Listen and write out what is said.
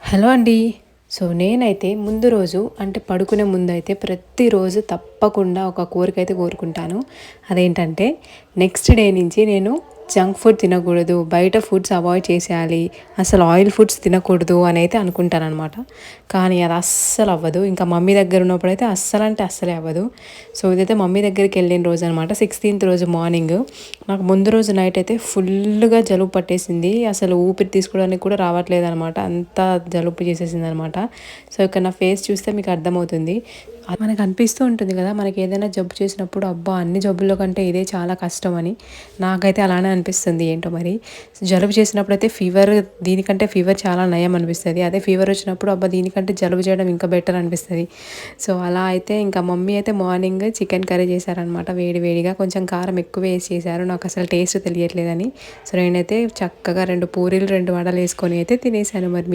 Hello అండి. నేనైతే ముందు రోజు అంటే పడుకునే ముందైతే ప్రతిరోజు తప్పకుండా ఒక కోరికైతే కోరుకుంటాను. అదేంటంటే నెక్స్ట్ డే నుంచి నేను జంక్ ఫుడ్ తినకూడదు. బయట ఫుడ్స్ అవాయిడ్ చేసేయాలి. అసలు ఆయిల్ ఫుడ్స్ తినకూడదు అని అయితే అనుకుంటాననమాట. కానీ అది అస్సలు అవ్వదు. ఇంకా మమ్మీ దగ్గర ఉన్నప్పుడైతే అస్సలంటే అస్సలే అవ్వదు. ఇదైతే మమ్మీ దగ్గరికి వెళ్ళిన రోజు అనమాట. 16th రోజు మార్నింగ్ నాకు ముందు రోజు నైట్ అయితే ఫుల్లుగా జలుబు పట్టేసింది. అసలు ఊపిరి తీసుకోవడానికి కూడా రావట్లేదనమాట. అంత జలుబు చేసేసిందనమాట. ఇక్కడ నా ఫేస్ చూస్తే మీకు అర్థమవుతుంది. మనకు అనిపిస్తూ ఉంటుంది కదా, మనకి ఏదైనా జబ్బు చేసినప్పుడు అబ్బా అన్ని జబ్బుల్లో కంటే ఇదే చాలా కష్టం అని. నాకైతే అలానే అనిపిస్తుంది ఏంటో మరి. జలుబు చేసినప్పుడైతే దీనికంటే ఫీవర్ చాలా నయం అనిపిస్తుంది. అదే ఫీవర్ వచ్చినప్పుడు అబ్బా దీనికంటే జలుబు చేయడం ఇంకా బెటర్ అనిపిస్తుంది. అలా అయితే ఇంకా మమ్మీ అయితే మార్నింగ్ చికెన్ కర్రీ చేశారనమాట. వేడి వేడిగా కొంచెం కారం ఎక్కువ వేసి చేశారు. నాకు అసలు టేస్ట్ తెలియట్లేదని. నేనైతే చక్కగా 2 పూరీలు 2 వడలు వేసుకొని అయితే తినేసాను. మరి